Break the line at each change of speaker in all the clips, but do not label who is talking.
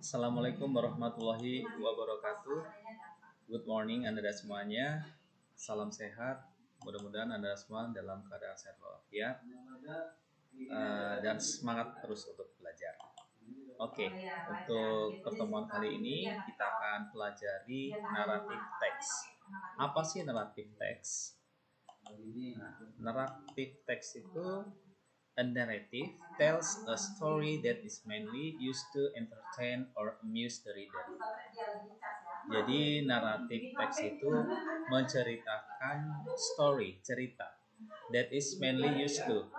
Assalamualaikum warahmatullahi wabarakatuh. Good morning Anda semuanya. Salam sehat. Mudah-mudahan Anda semua dalam keadaan sehat walafiat dan semangat terus untuk belajar. Oke, untuk pertemuan kali ini kita akan pelajari naratif teks. Apa sih naratif teks? Naratif teks itu a narrative tells a story that is mainly used to entertain or amuse the reader. Jadi naratif teks itu menceritakan story, cerita that is mainly used to,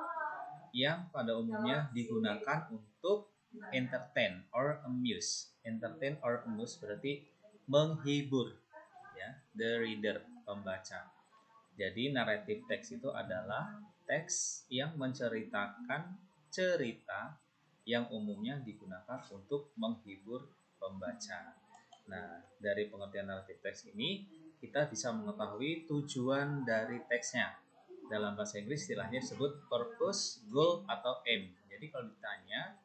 yang pada umumnya digunakan untuk entertain or amuse. Entertain or amuse berarti menghibur, ya, the reader, pembaca. Jadi naratif teks itu adalah teks yang menceritakan cerita yang umumnya digunakan untuk menghibur pembaca. Nah, dari pengertian naratif teks ini kita bisa mengetahui tujuan dari teksnya. Dalam bahasa Inggris istilahnya disebut purpose, goal, atau aim. Jadi kalau ditanya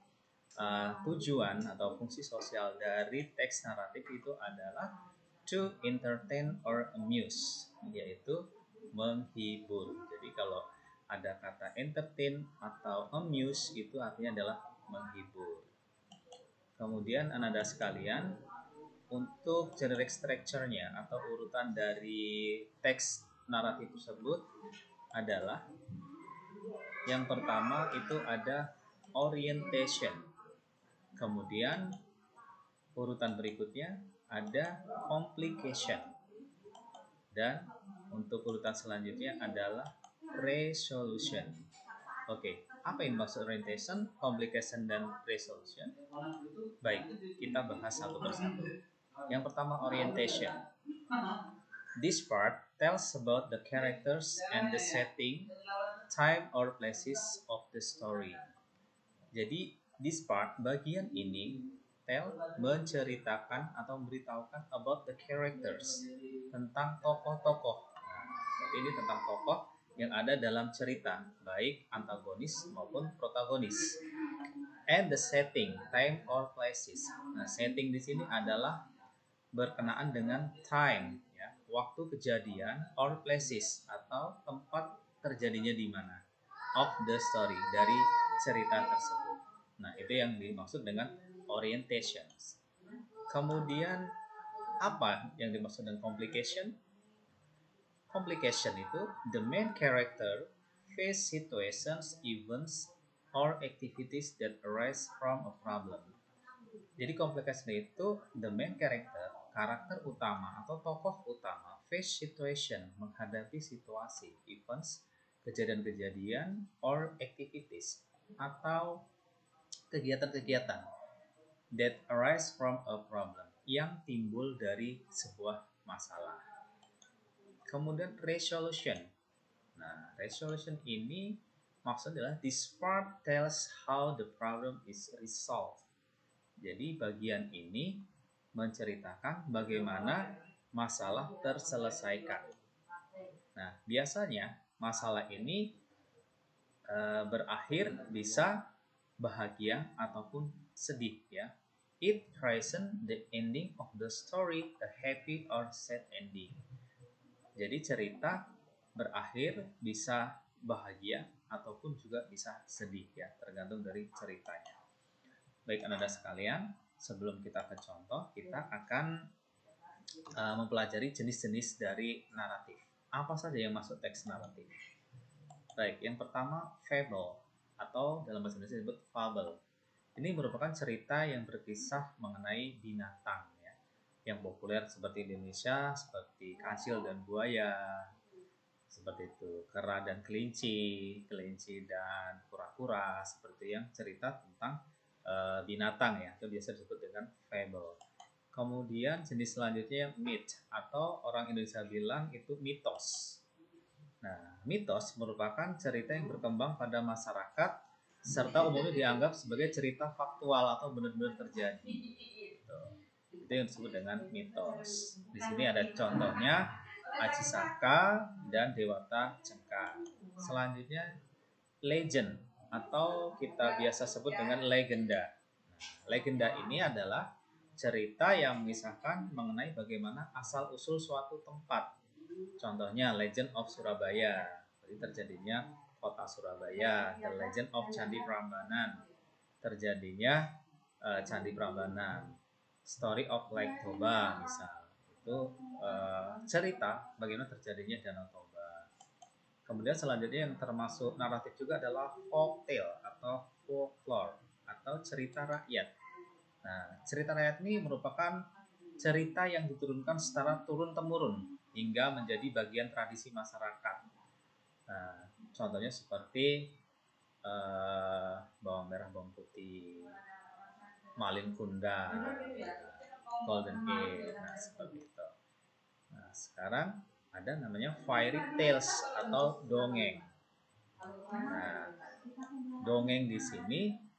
tujuan atau fungsi sosial dari teks naratif itu adalah to entertain or amuse, yaitu menghibur. Jadi kalau ada kata entertain atau amuse itu artinya adalah menghibur. Kemudian Anda sekalian, untuk generic structure-nya atau urutan dari teks naratif tersebut adalah yang pertama itu ada orientation. Kemudian urutan berikutnya ada complication. Dan untuk urutan selanjutnya adalah resolution. Oke, apa yang maksud orientation, complication, dan resolution? Baik, kita bahas satu persatu. Yang pertama, orientation. This part tells about the characters and the setting, time or places of the story. Jadi, this part, bagian ini, tell, menceritakan atau memberitahukan about the characters, tentang tokoh-tokoh. Berarti ini tentang tokoh yang ada dalam cerita, baik antagonis maupun protagonis. And the setting, time or places. Nah, setting di sini adalah berkenaan dengan time, ya, waktu kejadian, or places atau tempat terjadinya di mana, of the story, dari cerita tersebut. Nah, itu yang dimaksud dengan orientation. Kemudian apa yang dimaksud dengan complication? Complication itu the main character face situations, events, or activities that arise from a problem. Jadi complication itu the main character, karakter utama atau tokoh utama, face situation, menghadapi situasi, events, kejadian-kejadian, or activities, atau kegiatan-kegiatan that arise from a problem, yang timbul dari sebuah masalah. Kemudian resolution. Nah, resolution ini maksudnya adalah this part tells how the problem is resolved. Jadi bagian ini menceritakan bagaimana masalah terselesaikan. Nah, biasanya masalah ini berakhir bisa bahagia ataupun sedih, ya. It present the ending of the story, a happy or sad ending. Jadi cerita berakhir bisa bahagia ataupun juga bisa sedih, ya, tergantung dari ceritanya. Baik Anda sekalian, sebelum kita ke contoh, kita akan mempelajari jenis-jenis dari naratif. Apa saja yang masuk teks naratif? Baik, yang pertama fable, atau dalam bahasa Indonesia disebut fable. Ini merupakan cerita yang berkisah mengenai binatang, ya, yang populer seperti di Indonesia, seperti kancil dan buaya, seperti itu, kera dan kelinci, kelinci dan kura-kura, seperti yang cerita tentang binatang, ya, itu biasa disebut dengan fable. Kemudian jenis selanjutnya myth, atau orang Indonesia bilang itu mitos. Nah, mitos merupakan cerita yang berkembang pada masyarakat serta umumnya dianggap sebagai cerita faktual atau benar-benar terjadi. Itu yang disebut dengan mitos. Di sini ada contohnya Aji Saka dan Dewata Cengkar. Selanjutnya legend, atau kita biasa sebut dengan legenda. Nah, legenda ini adalah cerita yang mengisahkan mengenai bagaimana asal-usul suatu tempat. Contohnya Legend of Surabaya, jadi terjadinya kota Surabaya. The Legend of Candi Prambanan, terjadinya Candi Prambanan. Story of Lake Toba, misal itu cerita bagaimana terjadinya Danau Toba. Kemudian selanjutnya yang termasuk naratif juga adalah folktale atau folklore atau cerita rakyat. Nah, cerita rakyat ini merupakan cerita yang diturunkan secara turun-temurun hingga menjadi bagian tradisi masyarakat. Nah, contohnya seperti bawang merah, bawang putih, malin kundang, golden age, nah seperti itu. Nah, sekarang ada namanya fairy tales atau dongeng. Nah, dongeng di sini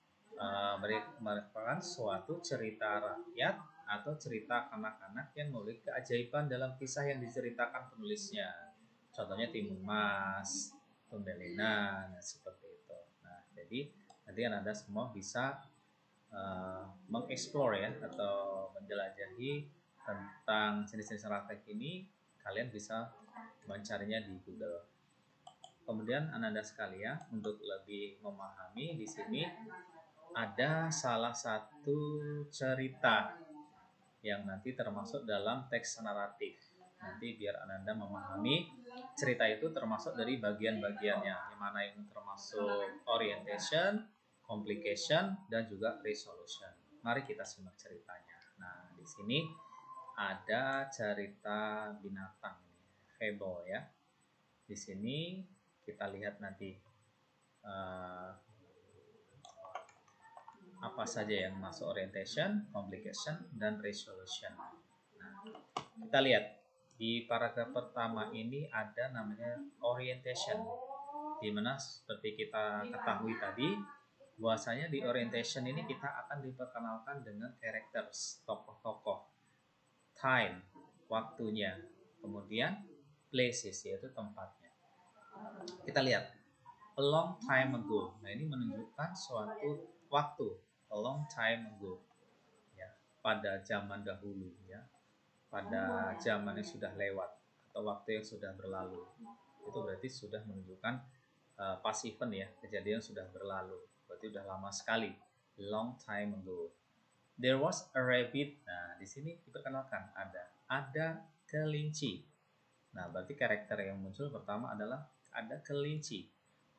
merupakan suatu cerita rakyat atau cerita kanak-kanak yang memiliki keajaiban dalam kisah yang diceritakan penulisnya. Contohnya Timun Mas, Thumbelina, nah seperti itu. Nah, jadi nanti Anda semua bisa mengeksplor ya atau menjelajahi tentang jenis-jenis naratif ini. Kalian bisa mencarinya di Google. Kemudian Ananda sekalian, untuk lebih memahami di sini ada salah satu cerita yang nanti termasuk dalam teks naratif. Nanti biar Ananda memahami cerita itu termasuk dari bagian-bagiannya, yang mana yang termasuk orientation, complication, dan juga resolution. Mari kita simak ceritanya. Nah, di sini ada cerita binatang ini, fable ya. Di sini kita lihat nanti apa saja yang masuk orientation, complication, dan resolution. Nah, kita lihat di paragraf pertama ini ada namanya orientation, di mana seperti kita ketahui tadi, bahwasanya di orientation ini kita akan diperkenalkan dengan characters, tokoh-tokoh, time, waktunya, kemudian places, yaitu tempatnya. Kita lihat a long time ago. Nah, ini menunjukkan suatu waktu, a long time ago, ya, pada zaman dahulu, ya, pada zaman yang sudah lewat atau waktu yang sudah berlalu. Itu berarti sudah menunjukkan past event ya, kejadian sudah berlalu, berarti sudah lama sekali, long time ago. There was a rabbit. Nah, di sini diperkenalkan ada kelinci. Nah, berarti karakter yang muncul pertama adalah ada kelinci.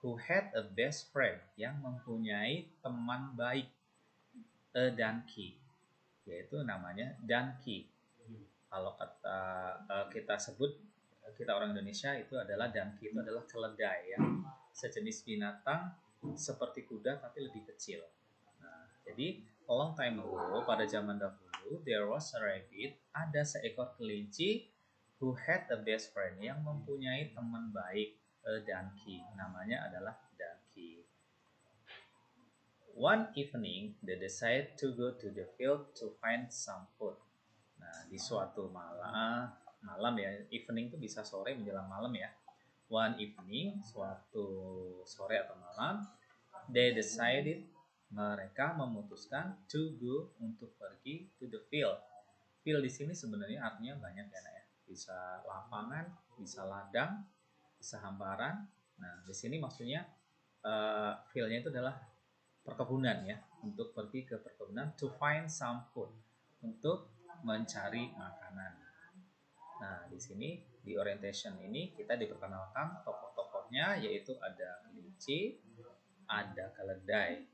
Who had a best friend, yang mempunyai teman baik, a donkey, yaitu namanya donkey. Kalau kata kita sebut, kita orang Indonesia, itu adalah donkey, itu adalah keledai ya, sejenis binatang seperti kuda tapi lebih kecil. Nah, jadi a long time ago, pada zaman dahulu, there was a rabbit, ada seekor kelinci, who had a best friend, yang mempunyai teman baik, a donkey, namanya adalah donkey. One evening, they decided to go to the field to find some food. Nah, di suatu malam ya, evening itu bisa sore menjelang malam ya. One evening, suatu sore atau malam, they decided, mereka memutuskan to go, untuk pergi to the field. Field di sini sebenarnya artinya banyak ya, Nak ya. Bisa lapangan, bisa ladang, bisa hamparan. Nah, di sini maksudnya fieldnya itu adalah perkebunan ya, untuk pergi ke perkebunan to find some food, untuk mencari makanan. Nah, di sini di orientation ini kita diperkenalkan tokoh-tokohnya, yaitu ada kelinci, ada keledai.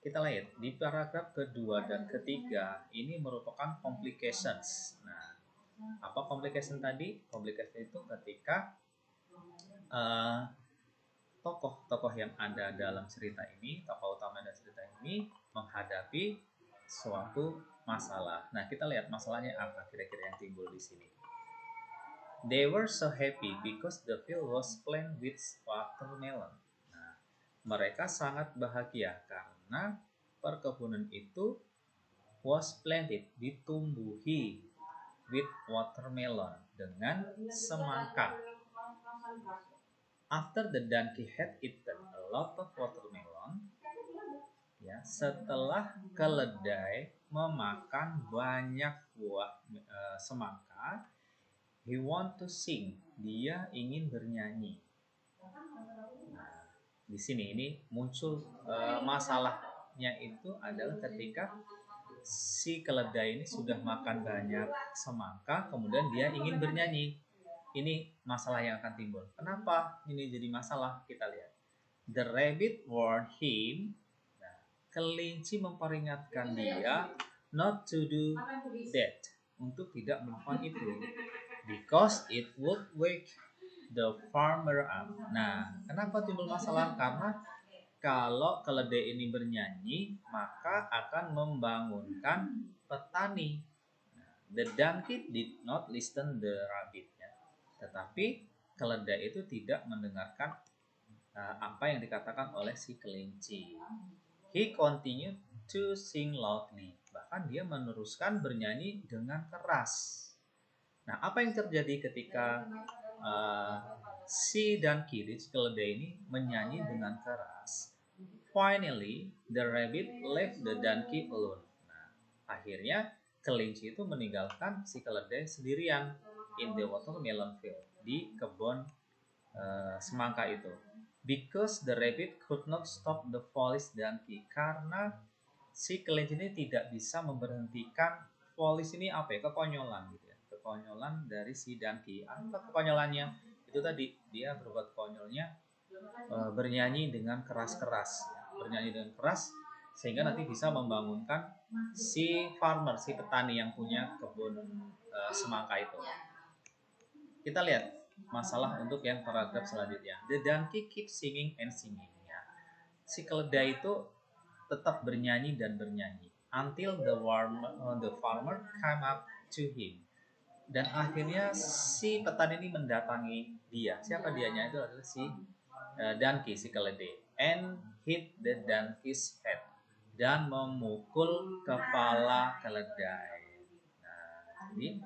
Kita lihat di paragraf kedua dan ketiga ini merupakan complications. Nah, apa complication tadi? Complication itu ketika tokoh-tokoh yang ada dalam cerita ini, tokoh utama dari cerita ini menghadapi suatu masalah. Nah, kita lihat masalahnya apa kira-kira yang timbul di sini. They were so happy because the field was planted with watermelon. Nah, mereka sangat bahagia karena perkebunan itu was planted, ditumbuhi, with watermelon, dengan semangka. After the donkey had eaten a lot of watermelon, ya, setelah keledai memakan banyak buah semangka, he want to sing, dia ingin bernyanyi. Nah, di sini ini muncul masalahnya itu adalah ketika si keledai ini sudah makan banyak semangka, kemudian dia ingin bernyanyi. Ini masalah yang akan timbul. Kenapa ini jadi masalah? Kita lihat. The rabbit warned him. Nah, kelinci memperingatkan dia not to do that, untuk tidak melakukan itu, because it would wake the farmer up. Nah, kenapa timbul masalah? Karena kalau keledai ini bernyanyi, maka akan membangunkan petani. The donkey did not listen the rabbit, ya. Tetapi keledai itu tidak mendengarkan apa yang dikatakan oleh si kelinci. He continued to sing loudly. Bahkan dia meneruskan bernyanyi dengan keras. Nah, apa yang terjadi ketika si donkey, si keledai ini menyanyi dengan keras? Finally, the rabbit left the donkey alone. Nah, akhirnya kelinci itu meninggalkan si keledai sendirian in the watermelon field, di kebun semangka itu. Because the rabbit could not stop the foolish donkey, karena si kelinci ini tidak bisa memberhentikan foolish ini apa ya, kekonyolan gitu ya, kekonyolan dari si donkey. Apa kekonyolannya? Itu tadi dia berbuat konyolnya, bernyanyi dengan keras-keras, bernyanyi dengan keras sehingga nanti bisa membangunkan si farmer, si petani yang punya kebun semangka itu. Kita lihat masalah untuk yang paragraf selanjutnya. The donkey keeps singing and singing. Ya. Si keledai itu tetap bernyanyi dan bernyanyi until the farmer came up to him. Dan akhirnya si petani ini mendatangi dia. Siapa dianya? Itu adalah si donkey, si keledai. And hit the donkey's head, dan memukul kepala keledai. Nah, jadi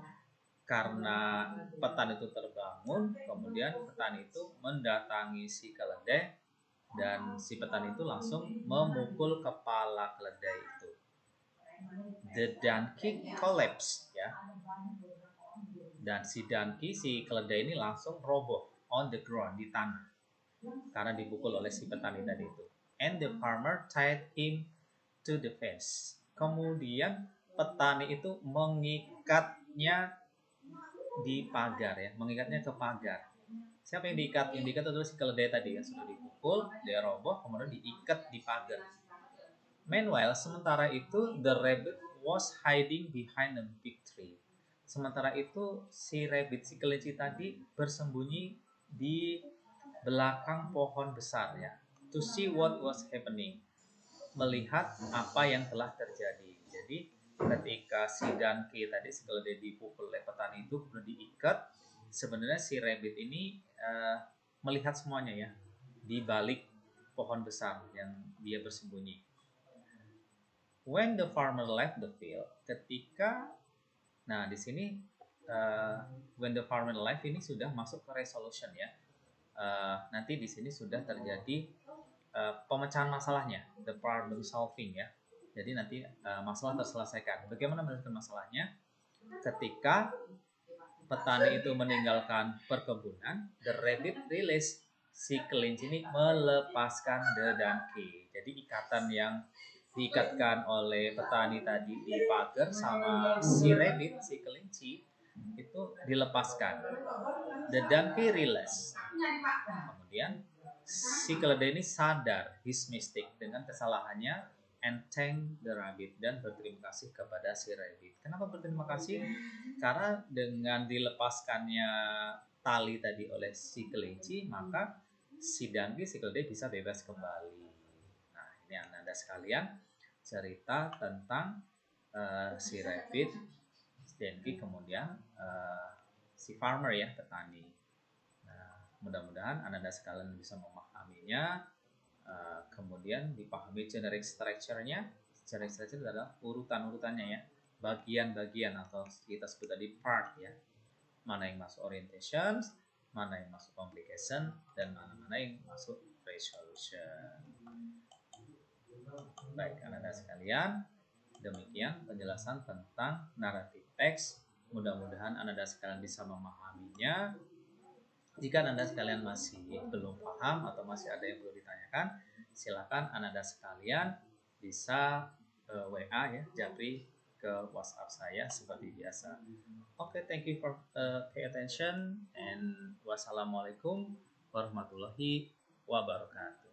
karena petani itu terbangun, kemudian petani itu mendatangi si keledai, dan si petani itu langsung memukul kepala keledai itu. The donkey collapsed, ya. Dan si donkey, si keledai ini langsung roboh on the ground, di tanah, karena dipukul oleh si petani tadi itu. And the farmer tied him to the fence. Kemudian petani itu mengikatnya di pagar, ya, mengikatnya ke pagar. Siapa yang diikat? Yang diikat adalah si keledai tadi, yang sudah dipukul, dia roboh, kemudian diikat di pagar. Meanwhile, sementara itu, the rabbit was hiding behind a big tree. Sementara itu, si rabbit, si kelinci tadi bersembunyi di belakang pohon besar, ya, to see what was happening, melihat apa yang telah terjadi. Jadi ketika si donkey tadi, si keledai dipukul oleh petani itu kemudian diikat, sebenarnya si rabbit ini melihat semuanya, ya, di balik pohon besar yang dia bersembunyi. When the farmer left the field, ketika, nah di sini when the farmer left ini sudah masuk ke resolution, ya. Nanti di sini sudah terjadi pemecahan masalahnya, the problem solving, ya. Jadi nanti masalah terselesaikan. Bagaimana menyelesaikan masalahnya? Ketika petani itu meninggalkan perkebunan, the rabbit release, si kelinci ini melepaskan the donkey. Jadi ikatan yang diikatkan oleh petani tadi di pagar sama si rabbit, si kelinci, itu dilepaskan. The donkey release. Kemudian si keledai ini sadar his mistake, dengan kesalahannya, and thank the rabbit, dan berterima kasih kepada si rabbit. Kenapa berterima kasih? Karena dengan dilepaskannya tali tadi oleh si kelinci, maka si donkey, si keledai bisa bebas kembali. Nah, ini Anda sekalian, cerita tentang si rabbit, si donkey, kemudian si farmer, ya, petani. Mudah-mudahan Anda sekalian bisa memahaminya, kemudian dipahami generic structure-nya. Generic structure adalah urutan-urutannya, ya, bagian-bagian atau kita sebut tadi part, ya. Mana yang masuk orientation, mana yang masuk complication, dan mana-mana yang masuk resolution. Baik, Anda sekalian, demikian penjelasan tentang naratif teks. Mudah-mudahan Anda sekalian bisa memahaminya. Jika Anda sekalian masih belum paham atau masih ada yang perlu ditanyakan, silakan Anda sekalian bisa WA ya, Japri ke WhatsApp saya seperti biasa. Oke, thank you for pay attention and wassalamualaikum warahmatullahi wabarakatuh.